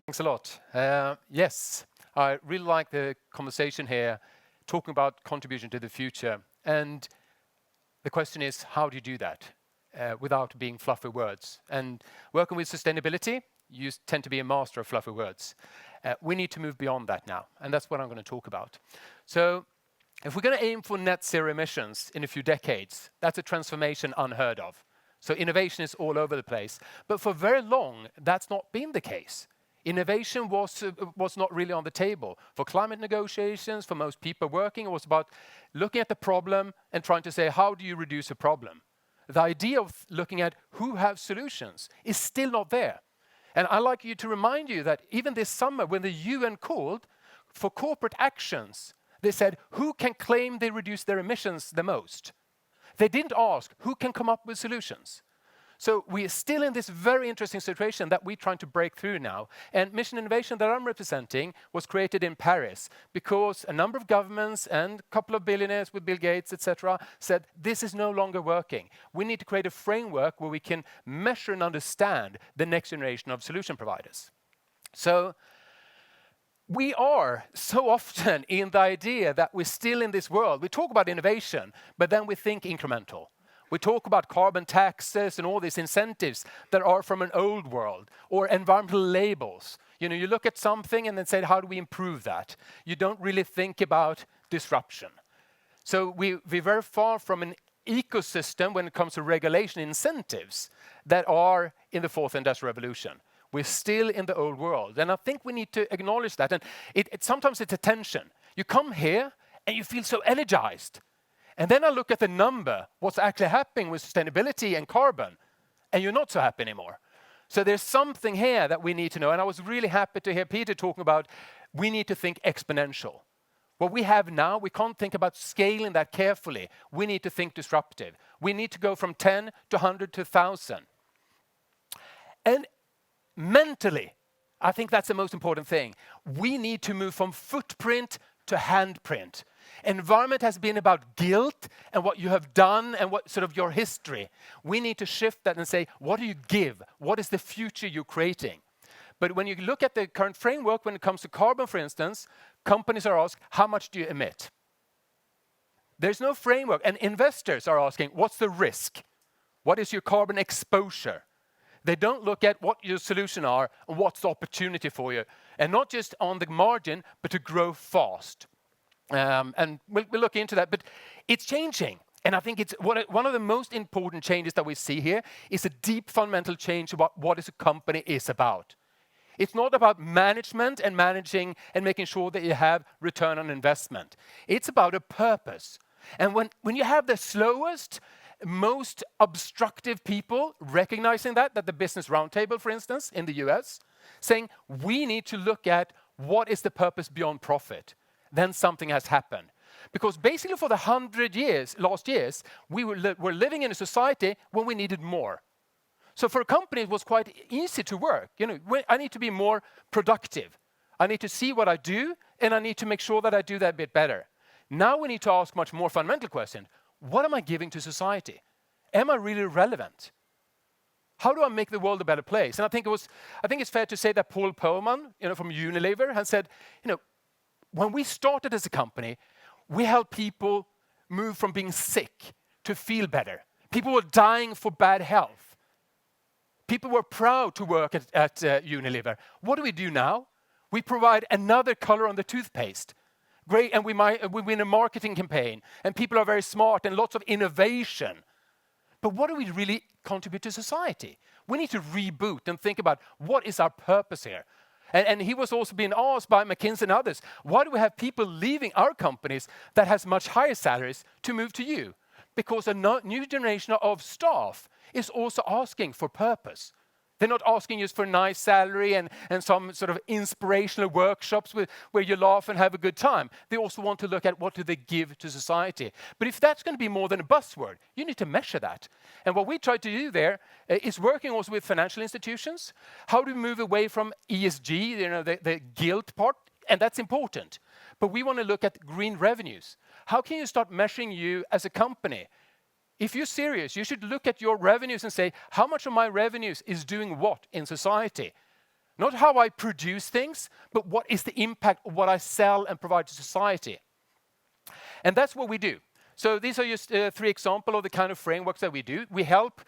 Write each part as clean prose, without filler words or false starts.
Thanks a lot. Yes, I really like the conversation here, talking about contribution to the future. And the question is, how do you do that without being fluffy words? And working with sustainability, you tend to be a master of fluffy words. We need to move beyond that now, and that's what I'm going to talk about. So if we're going to aim for net zero emissions in a few decades, that's a transformation unheard of. So innovation is all over the place. But for very long, that's not been the case. Innovation was not really on the table. For climate negotiations, for most people working, it was about looking at the problem and trying to say, how do you reduce a problem? The idea of looking at who have solutions is still not there. And I'd like to remind you that even this summer, when the UN called for corporate actions, they said, who can claim they reduce their emissions the most? They didn't ask, who can come up with solutions? So we are still in this very interesting situation that we're trying to break through now. And Mission Innovation that I'm representing was created in Paris because a number of governments and a couple of billionaires with Bill Gates, etc., said this is no longer working. We need to create a framework where we can measure and understand the next generation of solution providers. So we are so often in the idea that we're still in this world. We talk about innovation, but then we think incremental. We talk about carbon taxes and all these incentives that are from an old world, or environmental labels. You know, you look at something and then say, how do we improve that? You don't really think about disruption. So we're very far from an ecosystem when it comes to regulation incentives that are in the fourth industrial revolution. We're still in the old world. And I think we need to acknowledge that. And sometimes it's a tension. You come here and you feel so energized. And then I look at the number, what's actually happening with sustainability and carbon, and you're not so happy anymore. So there's something here that we need to know. And I was really happy to hear Peter talking about we need to think exponential. What we have now, we can't think about scaling that carefully. We need to think disruptive. We need to go from 10 to 100 to 1,000. And mentally, I think that's the most important thing. We need to move from footprint to handprint. Environment has been about guilt and what you have done and what sort of your history. We need to shift that and say, what do you give? What is the future you're creating? But when you look at the current framework, when it comes to carbon, for instance, companies are asked, how much do you emit? There's no framework. And investors are asking, what's the risk? What is your carbon exposure? They don't look at what your solution are and what's the opportunity for you. And not just on the margin, but to grow fast. And we'll look into that, but it's changing. And I think it's one of the most important changes that we see here is a deep fundamental change about what a company is about. It's not about management and managing and making sure that you have return on investment. It's about a purpose. And when you have the slowest, most obstructive people recognizing that the Business Roundtable, for instance, in the US, saying we need to look at what is the purpose beyond profit, then something has happened. Because basically for the 100 years, last years, we were living in a society when we needed more. So for a company, it was quite easy to work. You know, I need to be more productive. I need to see what I do, and I need to make sure that I do that a bit better. Now we need to ask much more fundamental question. What am I giving to society? Am I really relevant? How do I make the world a better place? And I think it's fair to say that Paul Perlman, from Unilever, has said, when we started as a company, we helped people move from being sick to feel better. People were dying for bad health. People were proud to work at Unilever. What do we do now? We provide another color on the toothpaste. Great, and we win a marketing campaign, and people are very smart and lots of innovation. But what do we really contribute to society? We need to reboot and think about what is our purpose here. And he was also being asked by McKinsey and others, why do we have people leaving our companies that has much higher salaries to move to you? Because a new generation of staff is also asking for purpose. They're not asking just for a nice salary and some sort of inspirational workshops where you laugh and have a good time. They also want to look at what do they give to society. But if that's going to be more than a buzzword, you need to measure that. And what we try to do there is working also with financial institutions. How do we move away from ESG, the guilt part? And that's important. But we want to look at green revenues. How can you start measuring you as a company? If you're serious, you should look at your revenues and say, how much of my revenues is doing what in society? Not how I produce things, but what is the impact of what I sell and provide to society. And that's what we do. So these are just 3 examples of the kind of frameworks that we do. We help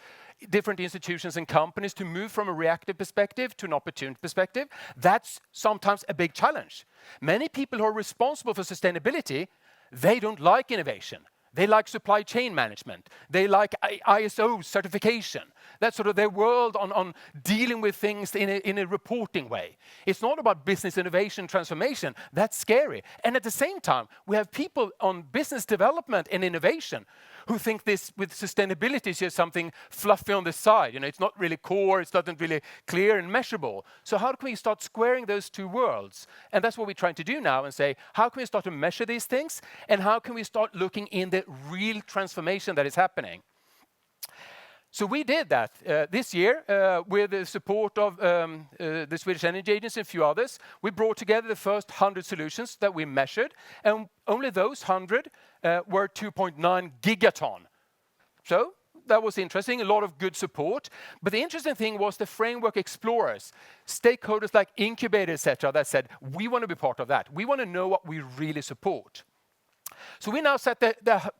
different institutions and companies to move from a reactive perspective to an opportunity perspective. That's sometimes a big challenge. Many people who are responsible for sustainability, they don't like innovation. They like supply chain management. They like ISO certification. That's sort of their world on dealing with things in a reporting way. It's not about business innovation transformation. That's scary. And at the same time, we have people on business development and innovation who think this with sustainability is just something fluffy on the side. You know, it's not really core, it's not really clear and measurable. So how can we start squaring those 2 worlds? And that's what we're trying to do now and say, how can we start to measure these things? And how can we start looking in the real transformation that is happening? So we did that this year with the support of the Swedish Energy Agency and a few others. We brought together the first 100 solutions that we measured, and only those 100 were 2.9 gigaton. So that was interesting, a lot of good support. But the interesting thing was the framework explorers, stakeholders like incubators, etc., that said, we want to be part of that. We want to know what we really support. So we now set the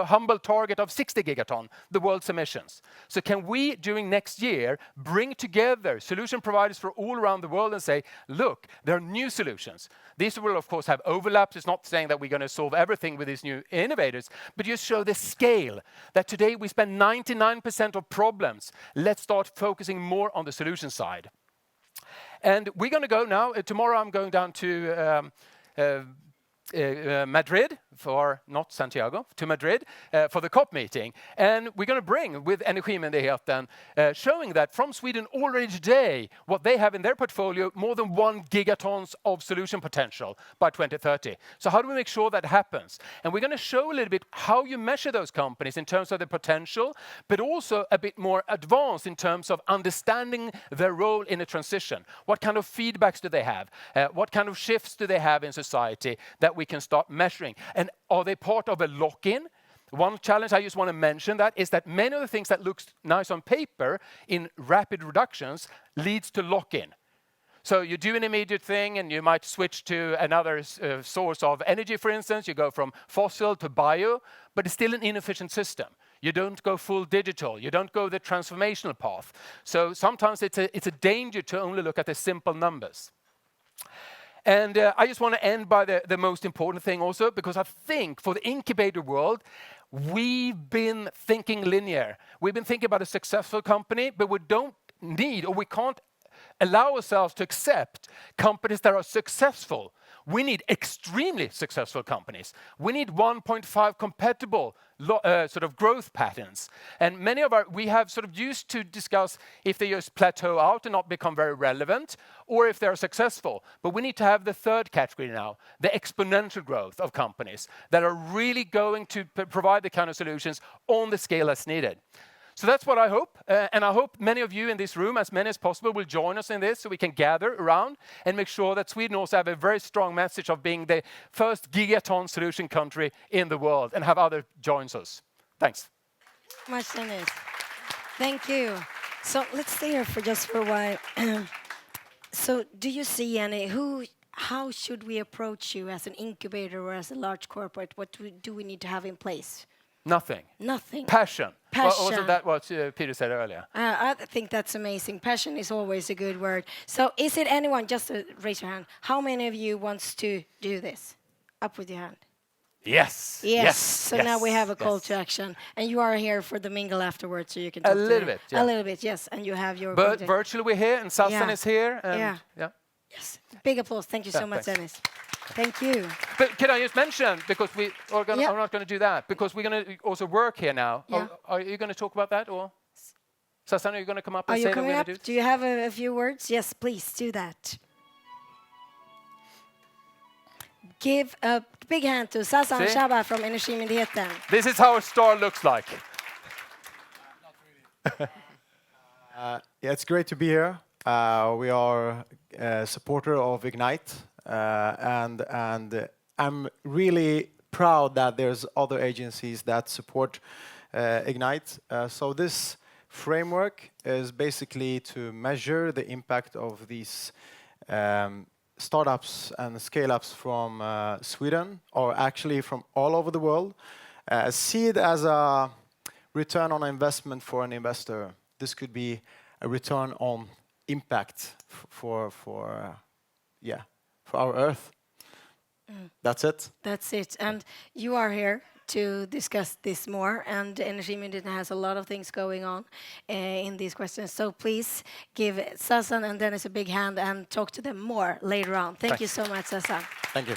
humble target of 60 gigaton, the world's emissions. So can we, during next year, bring together solution providers for all around the world and say, look, there are new solutions. These will, of course, have overlaps. It's not saying that we're going to solve everything with these new innovators, but just show the scale that today we spend 99% of problems. Let's start focusing more on the solution side. And we're going to go now. Tomorrow I'm going down to Madrid, for not Santiago, to Madrid for the COP meeting. And we're going to bring with Energimyndigheten, showing that from Sweden already today, what they have in their portfolio, more than 1 gigatons of solution potential by 2030. So how do we make sure that happens? And we're going to show a little bit how you measure those companies in terms of the potential, but also a bit more advanced in terms of understanding their role in a transition. What kind of feedbacks do they have? What kind of shifts do they have in society that we can start measuring? And are they part of a lock-in? One challenge I just want to mention that is that many of the things that looks nice on paper in rapid reductions leads to lock-in. So you do an immediate thing and you might switch to another source of energy, for instance. You go from fossil to bio, but it's still an inefficient system. You don't go full digital. You don't go the transformational path. So sometimes it's a danger to only look at the simple numbers. And I just want to end by the most important thing also, because I think for the incubator world, we've been thinking linear. We've been thinking about a successful company, but we don't need, or we can't allow ourselves to accept companies that are successful. We need extremely successful companies. We need 1.5 compatible sort of growth patterns. And many of we have sort of used to discuss if they just plateau out and not become very relevant, or if they're successful. But we need to have the third category now, the exponential growth of companies that are really going to provide the kind of solutions on the scale that's needed. So that's what I hope, and I hope many of you in this room, as many as possible, will join us in this so we can gather around and make sure that Sweden also have a very strong message of being the first gigaton solution country in the world and have other joins us. Thanks. Much, Dennis. Thank you. So let's stay here for just for a while. So do you see how should we approach you as an incubator or as a large corporate? What do we need to have in place? Nothing. Nothing. Passion. Passion. Wasn't that what Peter said earlier? I think that's amazing. Passion is always a good word. So is it anyone, just raise your hand, how many of you wants to do this? Up with your hand. Yes. Yes. So now we have a call to action. And you are here for the mingle afterwards, so you can talk a little bit. Yeah. A little bit, yes. And you have your... But virtually we're here, and Sasan is here. And yeah. Yes. Big applause. Thank you so much, Dennis. Thank you. But can I just mention, because we are going I'm not going to do that, because we're going to also work here now. Yeah. Are you going to talk about that, or Sasan, are you going to come up and say what we're going to do? Do you have a few words? Yes, please do that. Give a big hand to Sasan Shaba from Energimyndigheten. This is how a star looks like. Not really. Yeah, it's great to be here. We are a supporter of Ignite. And I'm really proud that there's other agencies that support Ignite. So this framework is basically to measure the impact of these startups and scale-ups from Sweden, or actually from all over the world. See it as a return on investment for an investor. This could be a return on impact for our Earth. That's it. That's it. And you are here to discuss this more, and Energimyndigheten has a lot of things going on in these questions. So please give Sasan and Dennis a big hand and talk to them more later on. Thank you so much, Sasan. Thank you.